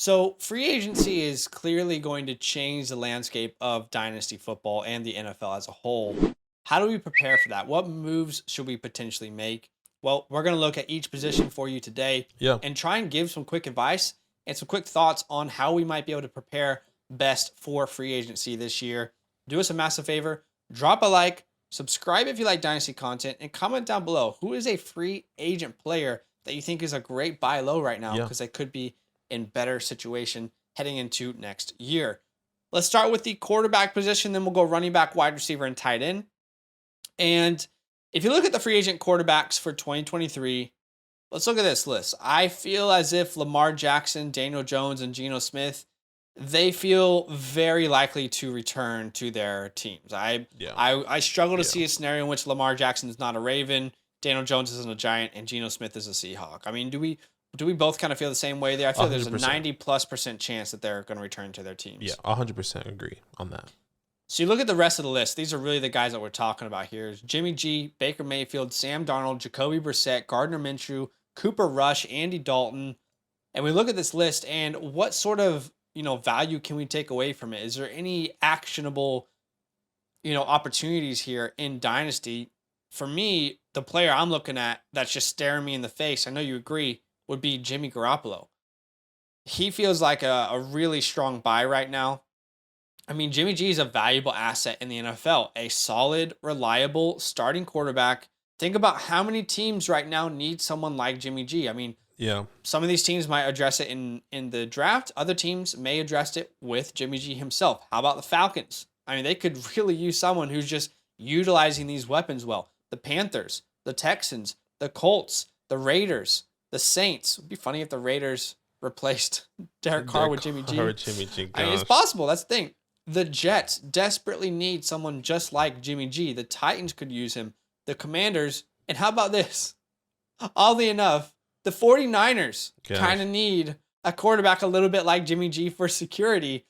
So free agency is clearly going to change the landscape of dynasty football and the NFL as a whole. How do we prepare for that? What moves should we potentially make? Well, we're going to look at each position for you today Yeah. and try and give some quick advice and some quick thoughts on how we might be able to prepare best for free agency this year. Do us a massive favor, drop a like, subscribe if you like dynasty content, and comment down below who is a free agent player that you think is a great buy low right now Yeah. because they could be in better situation heading into next year. Let's start with the quarterback position, then we'll go running back, wide receiver, and tight end. And if you look at the free agent quarterbacks for 2023, let's look at this list. I feel as if Lamar Jackson, Daniel Jones, and Geno Smith, they feel very likely to return to their teams. I struggle to see a scenario in which Lamar Jackson is not a Raven, Daniel Jones isn't a Giant, and Geno Smith is a Seahawk. I mean, do we both kind of feel the same way there? I feel there's a 90+% chance that they're going to return to their teams. Yeah, 100% agree on that. So you look at the rest of the list. These are really the guys that we're talking about here. Jimmy G, Baker Mayfield, Sam Darnold, Jacoby Brissett, Gardner Minshew, Cooper Rush, Andy Dalton. And we look at this list and what sort of, value can we take away from it? Is there any actionable, opportunities here in Dynasty? For me, the player I'm looking at that's just staring me in the face, I know you agree, would be Jimmy Garoppolo. He feels like a really strong buy right now. I mean, Jimmy G is a valuable asset in the NFL, a solid, reliable starting quarterback. Think about how many teams right now need someone like Jimmy G. I mean, some of these teams might address it in the draft. Other teams may address it with Jimmy G himself. How about the Falcons? I mean, they could really use someone who's just utilizing these weapons well. The Panthers, the Texans, the Colts, the Raiders, the Saints. It'd be funny if the Raiders replaced Derek Carr with Jimmy G. I mean, it's possible. That's the thing. The Jets desperately need someone just like Jimmy G. The Titans could use him. The Commanders. And how about this? Oddly enough, the 49ers kind of need a quarterback a little bit like Jimmy G for security.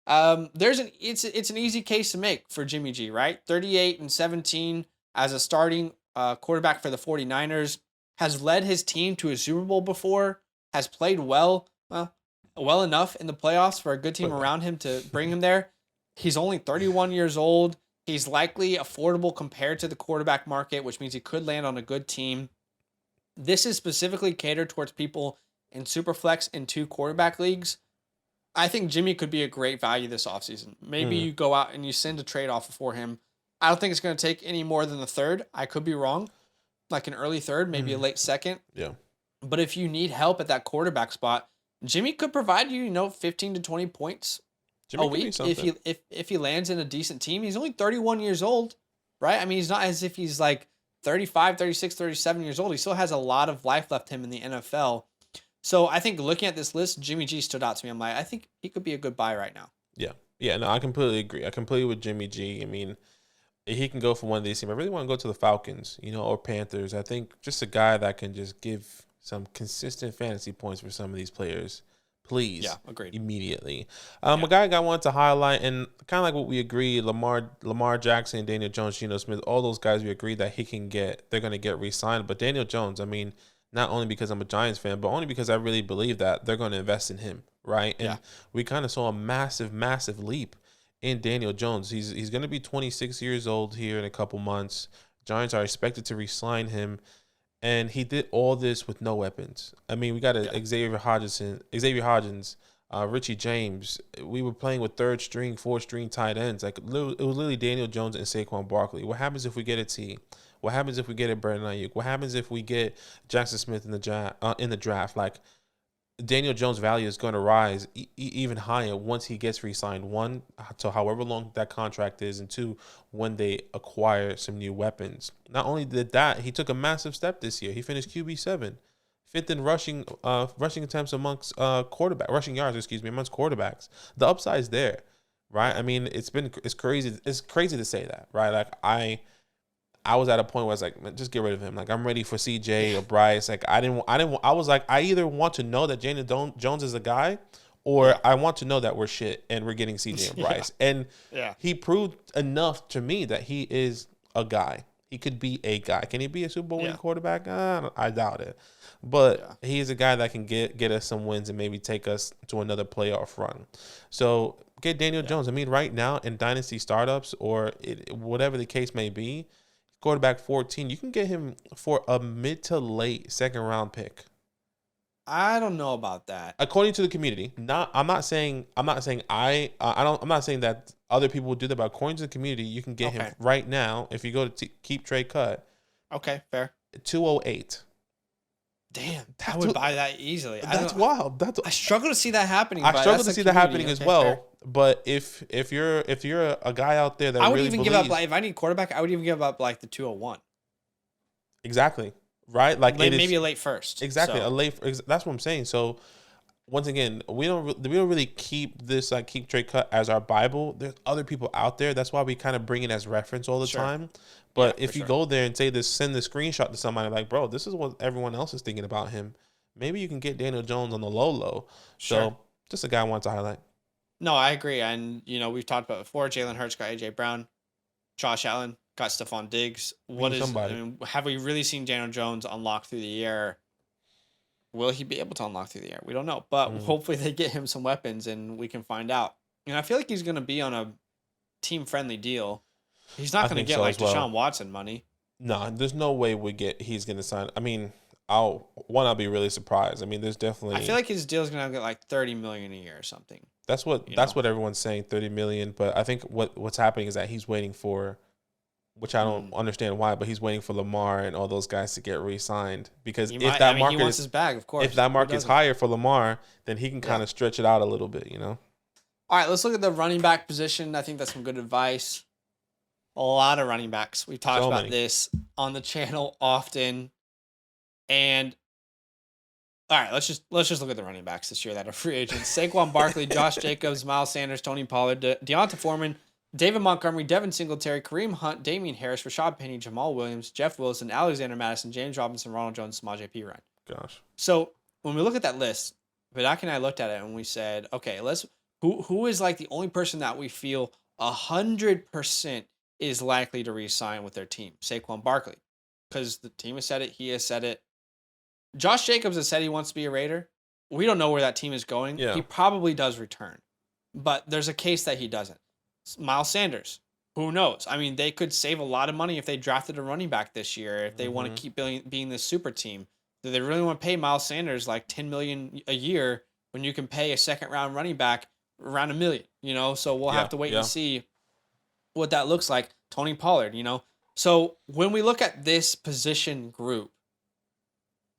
It's an easy case to make for Jimmy G, right? 38-17 as a starting quarterback for the 49ers. Has led his team to a Super Bowl before. Has played well enough in the playoffs for a good team around him to bring him there. He's only 31 years old. He's likely affordable compared to the quarterback market, which means he could land on a good team. This is specifically catered towards people in Superflex and 2 quarterback leagues. I think Jimmy could be a great value this offseason. Maybe you go out and you send a trade offer for him. I don't think it's going to take any more than the third. I could be wrong. Like an early third, maybe a late second. Yeah. But if you need help at that quarterback spot, Jimmy could provide you, 15 to 20 points a week if he lands in a decent team. He's only 31 years old, right? I mean, he's not as if he's like 35, 36, 37 years old. He still has a lot of life left him in the NFL. So I think looking at this list, Jimmy G stood out to me. I'm like, I think he could be a good buy right now. Yeah, no, I completely agree. I completely with Jimmy G. I mean, he can go for one of these teams. I really want to go to the Falcons, or Panthers. I think just a guy that can just give some consistent fantasy points for some of these players. Please. Yeah, agreed. Immediately. A guy I wanted to highlight, and kind of like what we agreed, Lamar Jackson, Daniel Jones, Geno Smith, all those guys we agreed that they're going to get re-signed. But Daniel Jones, I mean, not only because I'm a Giants fan, but only because I really believe that they're going to invest in him, right? And we kind of saw a massive, massive leap in Daniel Jones. He's going to be 26 years old here in a couple months. Giants are expected to re-sign him. And he did all this with no weapons. I mean, we got Xavier Hodgins, Richie James. We were playing with 3rd string, 4th string tight ends. Like it was literally Daniel Jones and Saquon Barkley. What happens if we get a T? What happens if we get a Brandon Ayuk? What happens if we get Jackson Smith in the draft? Like Daniel Jones' value is going to rise even higher once he gets re-signed. 1, to however long that contract is, and 2, when they acquire some new weapons. Not only did that, he took a massive step this year. He finished QB 7, 5th in rushing attempts amongst rushing yards, amongst quarterbacks. The upside's there, right? I mean, it's crazy. It's crazy to say that, right? Like I was at a point where I was like, man, just get rid of him. Like, I'm ready for CJ or Bryce. Like, I was like, I either want to know that Daniel Jones is a guy, or I want to know that we're shit and we're getting CJ and Bryce. And he proved enough to me that he is a guy. He could be a guy. Can he be a Super Bowl winning Yeah. quarterback? I doubt it. But Yeah. he's a guy that can get us some wins and maybe take us to another playoff run. So get Daniel Jones. I mean, right now in dynasty startups or whatever the case may be, quarterback 14, you can get him for a mid to late second round pick. I don't know about that. According to the community. I'm not saying that other people would do that, but according to the community, you can get him right now if you go to keep trade cut. Okay, fair. 208. Damn, I would buy that easily. That's wild. I struggle to see that happening. I struggle to see that happening as well. Fair. But if you're a guy out there that I would really even believes, give up if I need quarterback, I would even give up like the 201. Exactly. Right? Like maybe a late first. Exactly. So. That's what I'm saying. So once again, we don't really keep this keep trade cut as our Bible. There's other people out there. That's why we kind of bring it as reference all the time. But if you go there and send the screenshot to somebody like, bro, this is what everyone else is thinking about him. Maybe you can get Daniel Jones on the low. So just a guy I want to highlight. No, I agree. And, we've talked about it before. Jalen Hurts got A.J. Brown. Josh Allen got Stephon Diggs. Have we really seen Daniel Jones unlock through the air? Will he be able to unlock through the air? We don't know. But hopefully they get him some weapons and we can find out. And I feel like he's going to be on a team-friendly deal. He's not going to get like Deshaun Watson money. No, there's no way he's going to sign. I mean, I'll be really surprised. I mean, there's definitely. I feel like his deal is going to get like $30 million a year or something. That's what everyone's saying, $30 million. But I think what's happening is that he's waiting for, which I don't understand why, but he's waiting for Lamar and all those guys to get re-signed because he wants his bag, of course. If that market is higher for Lamar, then he can kind of stretch it out a little bit, All right, let's look at the running back position. I think that's some good advice. A lot of running backs. We've talked about this on the channel often. And all right, let's just look at the running backs this year that are free agents. Saquon Barkley, Josh Jacobs, Miles Sanders, Tony Pollard, Deonta Foreman, David Montgomery, Devin Singletary, Kareem Hunt, Damian Harris, Rashad Penny, Jamal Williams, Jeff Wilson, Alexander Madison, James Robinson, Ronald Jones, Samaje Perine. Gosh. So when we look at that list, Badake and I looked at it and we said, okay, who is like the only person that we feel 100% is likely to re-sign with their team? Saquon Barkley. Because the team has said it, he has said it. Josh Jacobs has said he wants to be a Raider. We don't know where that team is going. Yeah. He probably does return. But there's a case that he doesn't. Miles Sanders, who knows? I mean, they could save a lot of money if they drafted a running back this year, if they want to keep being this super team. Do they really want to pay Miles Sanders like $10 million a year when you can pay a second-round running back around $1 million? So we'll have to wait and see what that looks like. Tony Pollard, So when we look at this position group,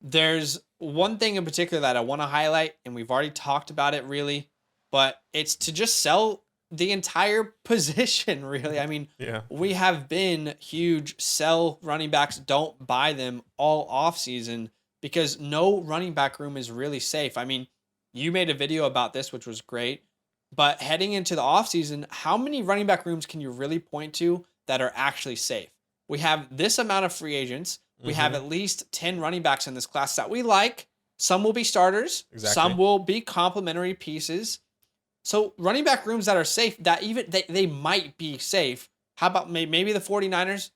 there's one thing in particular that I want to highlight, and we've already talked about it really, but it's to just sell the entire position, really. I mean, we have been huge sell running backs, don't buy them all offseason because no running back room is really safe. I mean, you made a video about this, which was great, but heading into the offseason, how many running back rooms can you really point to that are actually safe? We have this amount of free agents. We have at least 10 running backs in this class that we like. Some will be starters. Exactly. Some will be complementary pieces. So running back rooms that are safe, that even they might be safe. How about maybe the 49ers?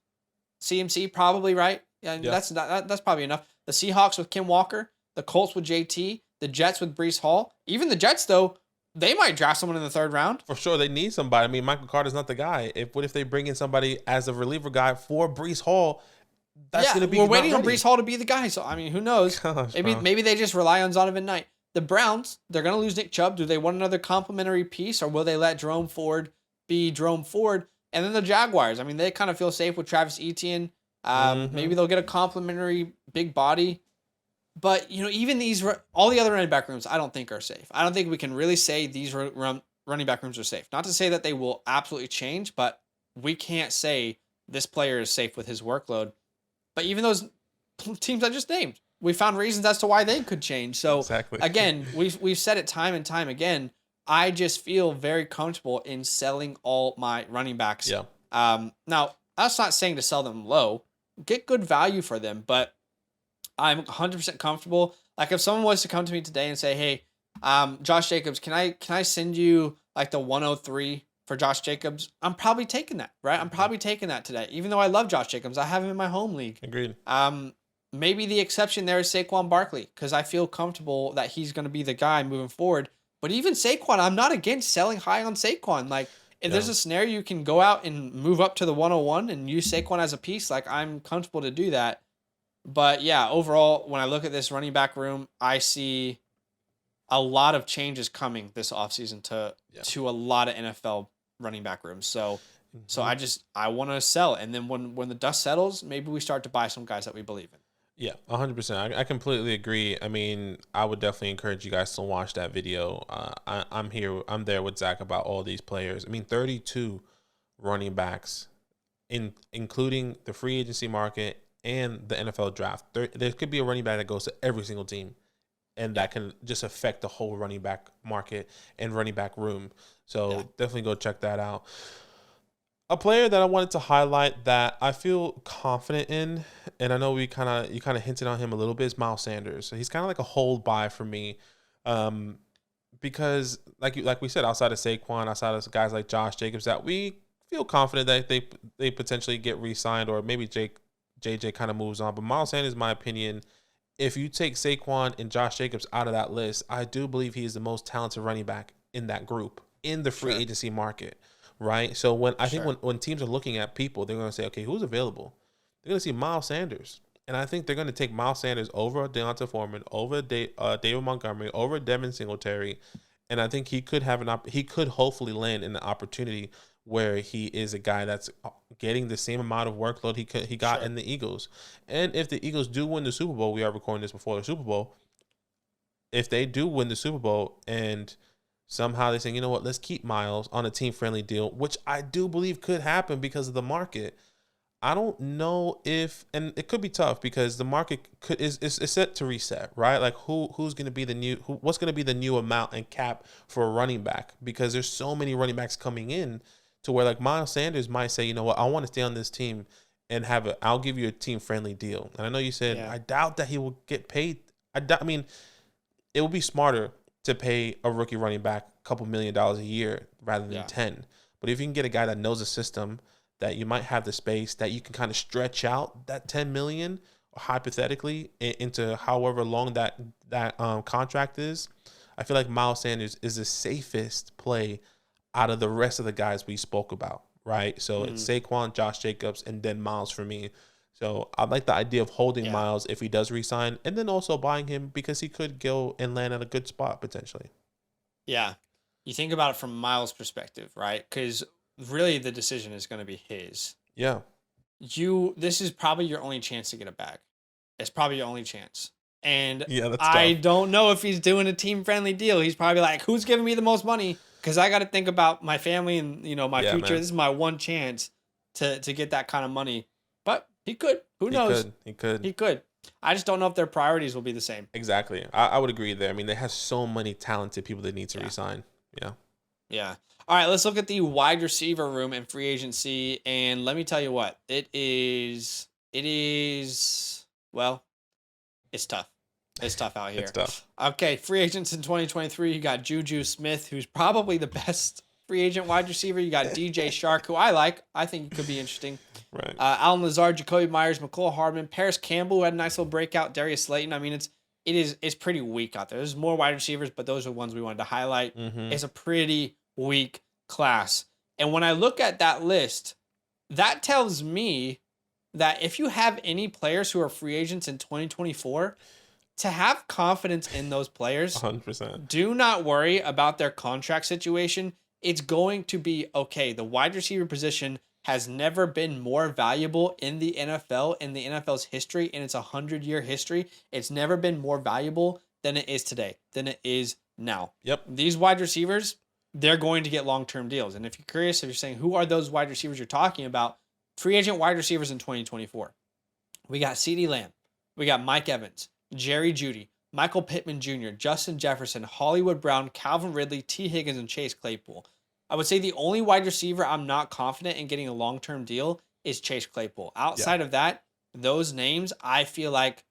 CMC probably, right? Yeah. That's probably enough. The Seahawks with Kim Walker, the Colts with JT, the Jets with Breece Hall. Even the Jets, though, they might draft someone in the third round. For sure, they need somebody. I mean, Michael Carter's not the guy. What if they bring in somebody as a reliever guy for Breece Hall? That's going to be. We're waiting on Breece Hall to be the guy. So I mean, who knows? Gosh, maybe they just rely on Zonovan Knight. The Browns, they're going to lose Nick Chubb. Do they want another complimentary piece, or will they let Jerome Ford be Jerome Ford? And then the Jaguars. I mean, they kind of feel safe with Travis Etienne. Maybe they'll get a complimentary big body. But even all the other running back rooms, I don't think are safe. I don't think we can really say these running back rooms are safe. Not to say that they will absolutely change, but we can't say this player is safe with his workload. But even those teams I just named, we found reasons as to why they could change. So again, we've said it time and time again. I just feel very comfortable in selling all my running backs. Yeah. Now, that's not saying to sell them low. Get good value for them, but I'm 100% comfortable. Like if someone was to come to me today and say, "Hey, Josh Jacobs, can I send you like the 103 for Josh Jacobs, I'm probably taking that, right? I'm probably taking that today. Even though I love Josh Jacobs, I have him in my home league. Agreed. Maybe the exception there is Saquon Barkley because I feel comfortable that he's going to be the guy moving forward. But even Saquon, I'm not against selling high on Saquon. Like, if there's a scenario you can go out and move up to the 101 and use Saquon as a piece, like, I'm comfortable to do that. But yeah, overall, when I look at this running back room, I see a lot of changes coming this offseason to a lot of NFL running back rooms. So I want to sell it. And then when the dust settles, maybe we start to buy some guys that we believe in. Yeah, 100%. I completely agree. I mean, I would definitely encourage you guys to watch that video. I'm there with Zach about all these players. I mean, 32 running backs, including the free agency market and the NFL draft. There could be a running back that goes to every single team, and that can just affect the whole running back market and running back room. So definitely go check that out. A player that I wanted to highlight that I feel confident in, and I know you kind of hinted on him a little bit, is Miles Sanders. So he's kind of like a hold buy for me, because like we said, outside of Saquon, outside of guys like Josh Jacobs, that we feel confident that they potentially get re-signed, or maybe JJ kind of moves on. But Miles Sanders, in my opinion, if you take Saquon and Josh Jacobs out of that list, I do believe he is the most talented running back in that group in the free agency market. Right. So when teams are looking at people, they're going to say, okay, who's available? They're going to see Miles Sanders. And I think they're going to take Miles Sanders over Deonta Foreman, over David Montgomery, over Devin Singletary. And I think he could hopefully land in the opportunity where he is a guy that's getting the same amount of workload he got in the Eagles. And if the Eagles do win the Super Bowl, we are recording this before the Super Bowl. If they do win the Super Bowl and somehow they say, you know what, let's keep Miles on a team-friendly deal, which I do believe could happen because of the market. I don't know if, and it could be tough because the market is set to reset, right? Like who's going to be what's going to be the new amount and cap for a running back? Because there's so many running backs coming in to where like Miles Sanders might say, you know what, I want to stay on this team and I'll give you a team-friendly deal. And I know you said, I doubt that he will get paid. I mean, it would be smarter to pay a rookie running back a couple $1 million a year rather than 10. But if you can get a guy that knows the system, that you might have the space, that you can kind of stretch out that $10 million hypothetically into however long that contract is, I feel like Miles Sanders is the safest play out of the rest of the guys we spoke about, right? So it's Saquon, Josh Jacobs, and then Miles for me. So I like the idea of holding Miles if he does resign, and then also buying him because he could go and land at a good spot potentially. Yeah. You think about it from Miles' perspective, right? Because really the decision is going to be his. Yeah. This is probably your only chance to get a bag. It's probably your only chance. And that's I tough. don't know if he's doing a team-friendly deal. He's probably like, who's giving me the most money? Because I got to think about my family and, my future. Man. This is my one chance to get that kind of money. But he could. Who knows? He could. I just don't know if their priorities will be the same. Exactly. I would agree there. I mean, they have so many talented people that need to resign. Yeah. Yeah. All right, let's look at the wide receiver room and free agency. And let me tell you what, well, it's tough. It's tough out here. It's tough. Okay, free agents in 2023, you got Juju Smith, who's probably the best free agent wide receiver. You got DJ Shark, who I like. I think he could be interesting. Right. Allen Lazard, Jacoby Myers, McCole Hardman, Paris Campbell, who had a nice little breakout, Darius Slayton. I mean, it's pretty weak out there. There's more wide receivers, but those are the ones we wanted to highlight. Mm-hmm. It's a pretty weak class. And when I look at that list, that tells me that if you have any players who are free agents in 2024, to have confidence in those players, 100%. Do not worry about their contract situation. It's going to be okay. The wide receiver position has never been more valuable in the NFL, in the NFL's history, in its 100-year history. It's never been more valuable than it is today, than it is now. Yep. These wide receivers, they're going to get long-term deals. And if you're curious, if you're saying, who are those wide receivers you're talking about? Free agent wide receivers in 2024. We got CeeDee Lamb. We got Mike Evans, Jerry Jeudy, Michael Pittman Jr., Justin Jefferson, Hollywood Brown, Calvin Ridley, T. Higgins, and Chase Claypool. I would say the only wide receiver I'm not confident in getting a long-term deal is Chase Claypool. Outside of that, those names, I feel like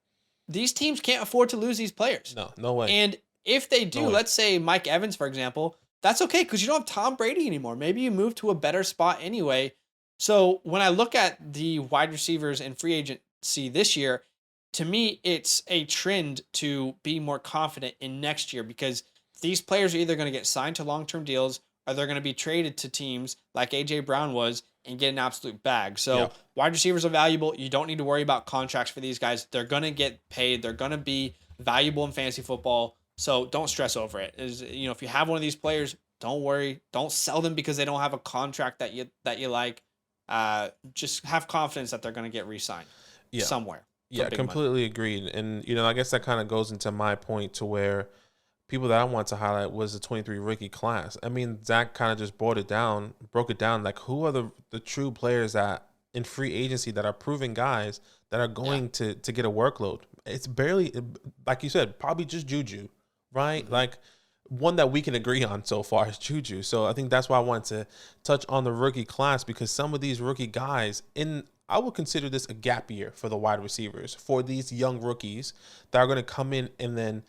these teams can't afford to lose these players. No way. And if they do, let's say Mike Evans, for example, that's okay because you don't have Tom Brady anymore. Maybe you move to a better spot anyway. So when I look at the wide receivers in free agency this year, to me, it's a trend to be more confident in next year because these players are either going to get signed to long-term deals or they're going to be traded to teams like AJ Brown was and get an absolute bag. So Yeah. wide receivers are valuable. You don't need to worry about contracts for these guys. They're going to get paid. They're going to be valuable in fantasy football. So don't stress over it. If you have one of these players, don't worry. Don't sell them because they don't have a contract that you like. Just have confidence that they're going to get re-signed somewhere. Yeah, completely agreed. And, I guess that kind of goes into my point to where people that I want to highlight was the 23 rookie class. I mean, Zach kind of just broke it down, like who are the true players that in free agency that are proven guys that are going to get a workload. It's barely, like you said, probably just Juju, right? Mm-hmm. Like one that we can agree on so far is Juju. So I think that's why I want to touch on the rookie class because some of these rookie guys I would consider this a gap year for the wide receivers, for these young rookies that are going to come in and then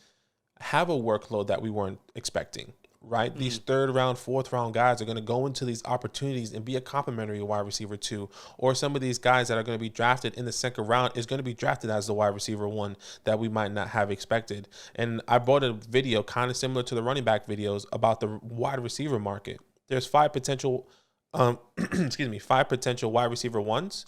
have a workload that we weren't expecting, right? Mm-hmm. These third round, fourth round guys are going to go into these opportunities and be a complimentary wide receiver too. Or some of these guys that are going to be drafted in the second round is going to be drafted as the wide receiver one that we might not have expected. And I brought a video kind of similar to the running back videos about the wide receiver market. There's five potential wide receiver ones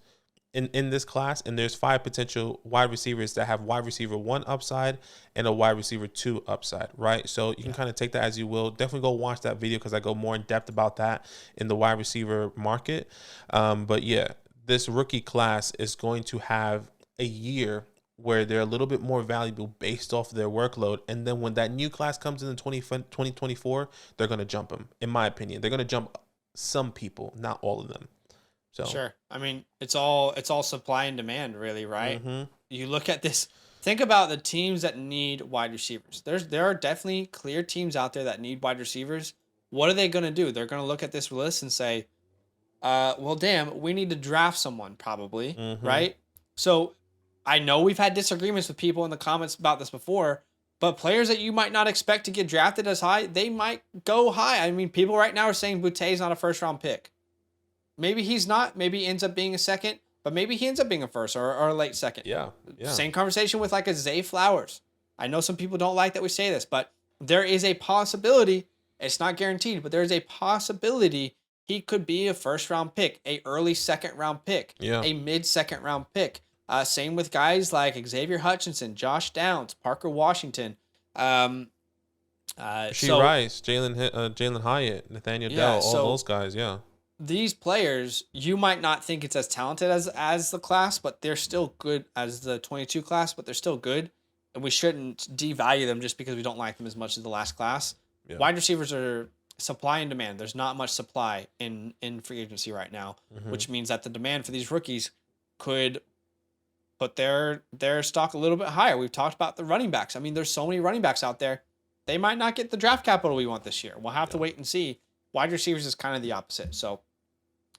in this class, and there's five potential wide receivers that have wide receiver 1 upside and a wide receiver 2 upside, right? So you can kind of take that as you will. Definitely go watch that video because I go more in depth about that in the wide receiver market. But yeah, this rookie class is going to have a year where they're a little bit more valuable based off of their workload. And then when that new class comes in 2024, they're going to jump them, in my opinion. They're going to jump some people, not all of them. So sure. I mean, it's all supply and demand, really, right? Mm-hmm. You look at this. Think about the teams that need wide receivers. There are definitely clear teams out there that need wide receivers. What are they going to do? They're going to look at this list and say, well, damn, we need to draft someone probably, Mm-hmm. right? So I know we've had disagreements with people in the comments about this before, but players that you might not expect to get drafted as high, they might go high. I mean, people right now are saying Boutte not a first-round pick. Maybe he's not. Maybe he ends up being a second, but maybe he ends up being a first or a late second. Yeah. Same conversation with like a Zay Flowers. I know some people don't like that we say this, but there is a possibility. It's not guaranteed, but there is a possibility he could be a first-round pick, a early second-round pick, a mid-second-round pick. Same with guys like Xavier Hutchinson, Josh Downs, Parker Washington. Rice, Jalen Hyatt, Nathaniel Dell, all those guys, These players, you might not think it's as talented as the class, but they're still good as the 22 class, but they're still good. And we shouldn't devalue them just because we don't like them as much as the last class. Yeah. Wide receivers are supply and demand. There's not much supply in free agency right now, which means that the demand for these rookies could put their stock a little bit higher. We've talked about the running backs. I mean, there's so many running backs out there. They might not get the draft capital we want this year. We'll have to wait and see. Wide receivers is kind of the opposite. So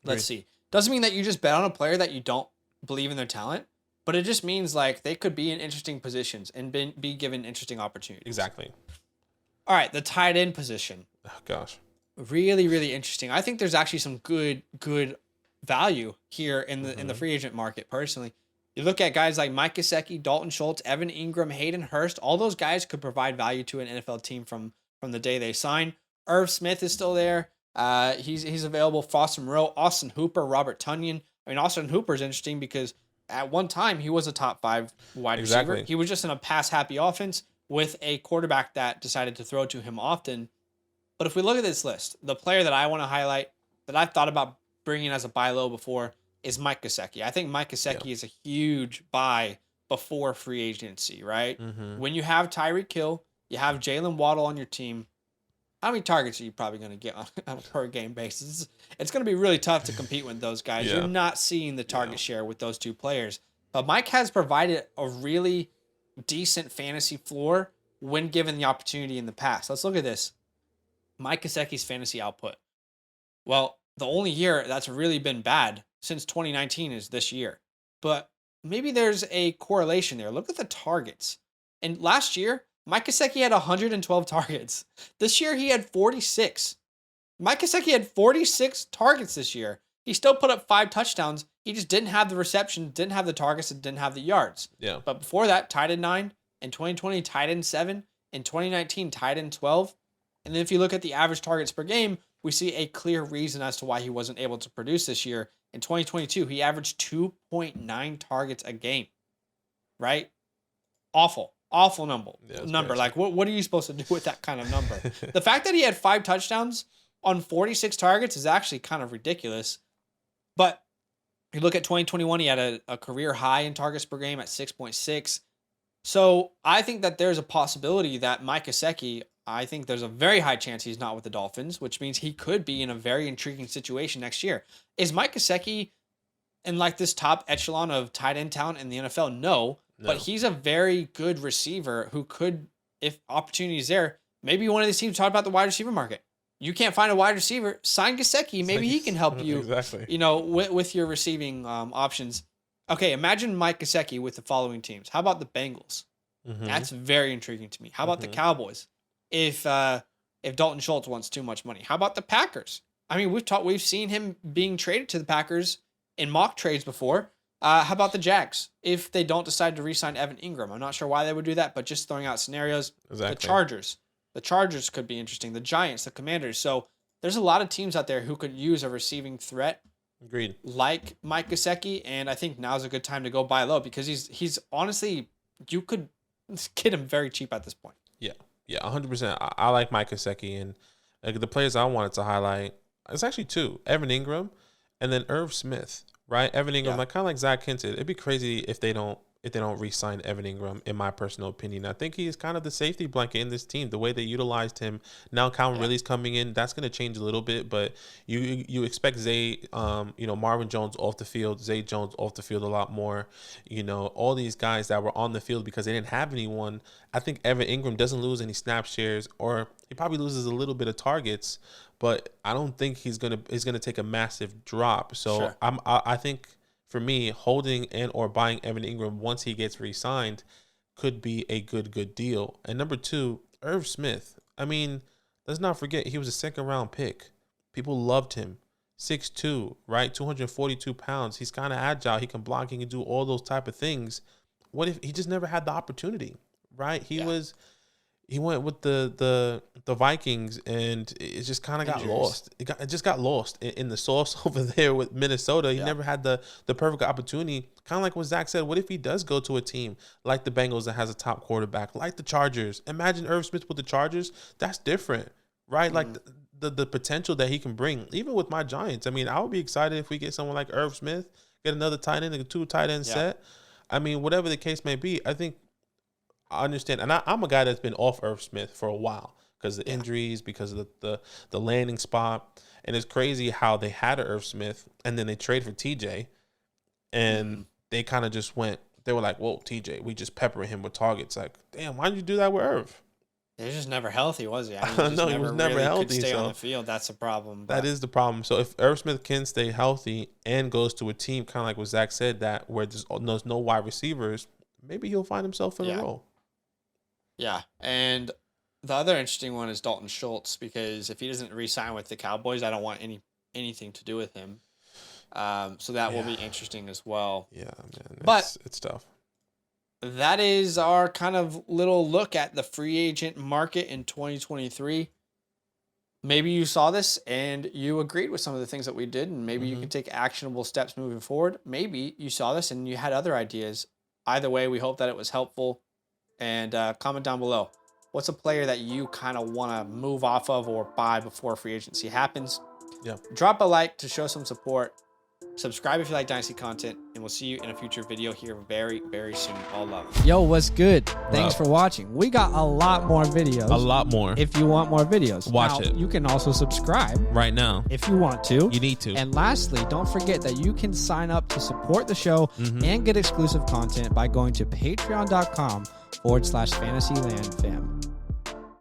let's see. Doesn't mean that you just bet on a player that you don't believe in their talent, but it just means like they could be in interesting positions and be given interesting opportunities. Exactly. All right, the tight end position. Oh, gosh. Really, really interesting. I think there's actually some good value here in the free agent market, personally. You look at guys like Mike Gesicki, Dalton Schultz, Evan Ingram, Hayden Hurst. All those guys could provide value to an NFL team from the day they sign. Irv Smith is still there. He's available. Foster Moreau, Austin Hooper, Robert Tonyan. I mean, Austin Hooper is interesting because at one time he was a top 5 wide receiver. He was just in a pass-happy offense with a quarterback that decided to throw to him often. But if we look at this list, the player that I want to highlight that I've thought about bringing as a buy low before is Mike Gesicki. I think Mike Gesicki is a huge buy before free agency, right? When you have Tyreek Hill, you have Jalen Waddle on your team, how many targets are you probably going to get on a per game basis? It's going to be really tough to compete with those guys. You're not seeing the target share with those two players. But Mike has provided a really decent fantasy floor when given the opportunity in the past. Let's look at this. Mike Gesicki's fantasy output. Well, the only year that's really been bad since 2019 is this year. But maybe there's a correlation there. Look at the targets. And last year, Mike Gesicki had 112 targets. This year he had 46. Mike Gesicki had 46 targets this year. He still put up 5 touchdowns. He just didn't have the reception, didn't have the targets, and didn't have the yards. Yeah. But before that, tight end 9. In 2020, tight end 7. In 2019, tight end 12. And then if you look at the average targets per game, we see a clear reason as to why he wasn't able to produce this year. In 2022, he averaged 2.9 targets a game. Right? Awful number. Crazy. Like, what are you supposed to do with that kind of number? The fact that he had 5 touchdowns on 46 targets is actually kind of ridiculous. But you look at 2021, he had a career high in targets per game at 6.6. So I think that there's a possibility that Mike Gesicki, I think there's a very high chance he's not with the Dolphins, which means he could be in a very intriguing situation next year. Is Mike Gesicki in like this top echelon of tight end talent in the NFL? No. But he's a very good receiver who could, if opportunity is there, maybe one of these teams talk about the wide receiver market. You can't find a wide receiver, sign Gesicki. Maybe he can help you, exactly. With your receiving options. Okay, imagine Mike Gesicki with the following teams. How about the Bengals? Mm-hmm. That's very intriguing to me. How about the Cowboys? If Dalton Schultz wants too much money, how about the Packers? I mean, we've seen him being traded to the Packers in mock trades before. How about the Jags? If they don't decide to re-sign Evan Ingram, I'm not sure why they would do that, but just throwing out scenarios. Exactly. The Chargers could be interesting. The Giants, the Commanders. So there's a lot of teams out there who could use a receiving threat. Agreed. Like Mike Gesicki, and I think now's a good time to go buy low because he's honestly, you could get him very cheap at this point. Yeah, 100%. I like Mike Gesicki, and the players I wanted to highlight, it's actually 2: Evan Ingram, and then Irv Smith. Right, Evan Ingram, like kind of like Zach hinted, it'd be crazy if they don't re-sign Evan Ingram. In my personal opinion, I think he's kind of the safety blanket in this team. The way they utilized him, now Calvin Ridley's coming in, that's going to change a little bit. But you expect Marvin Jones off the field, Zay Jones off the field a lot more. All these guys that were on the field because they didn't have anyone. I think Evan Ingram doesn't lose any snap shares, or he probably loses a little bit of targets. But I don't think he's gonna take a massive drop. So sure. I think for me, holding and or buying Evan Ingram once he gets re-signed could be a good deal. And number 2, Irv Smith. I mean, let's not forget he was a 2nd-round pick. People loved him. 6'2", right? 242 pounds. He's kind of agile. He can block. He can do all those type of things. What if he just never had the opportunity, right? He went with the Vikings, and it just kind of got lost. It just got lost in the sauce over there with Minnesota. He never had the perfect opportunity. Kind of like what Zach said. What if he does go to a team like the Bengals that has a top quarterback, like the Chargers? Imagine Irv Smith with the Chargers. That's different, right? Like the potential that he can bring. Even with my Giants, I mean, I would be excited if we get someone like Irv Smith, get another tight end, a 2 tight end set. I mean, whatever the case may be, I think. I understand, and I'm a guy that's been off Irv Smith for a while because of the injuries, because of the landing spot, and it's crazy how they had Irv Smith and then they trade for TJ, and they kind of just went. They were like, "Whoa, TJ, we just peppering him with targets." Like, damn, why did you do that with Irv? He was just never healthy, was he? I mean, he was never healthy. Could stay on the field. That's a problem. That is the problem. So if Irv Smith can stay healthy and goes to a team, kind of like what Zach said, that where there's no wide receivers, maybe he'll find himself in a role. Yeah, and the other interesting one is Dalton Schultz, because if he doesn't re-sign with the Cowboys, I don't want anything to do with him. So that will be interesting as well. Yeah, man. But it's tough. That is our kind of little look at the free agent market in 2023. Maybe you saw this and you agreed with some of the things that we did, and maybe you can take actionable steps moving forward. Maybe you saw this and you had other ideas. Either way, we hope that it was helpful. And comment down below. What's a player that you kind of want to move off of or buy before free agency happens? Yeah. Drop a like to show some support. Subscribe if you like Dynasty content. And we'll see you in a future video here very, very soon. All love. Yo, what's good? Thanks for watching. We got a lot more videos. A lot more. If you want more videos. Watch it. You can also subscribe. Right now. If you want to. You need to. And lastly, don't forget that you can sign up to support the show and get exclusive content by going to patreon.com/FantasyLand fam.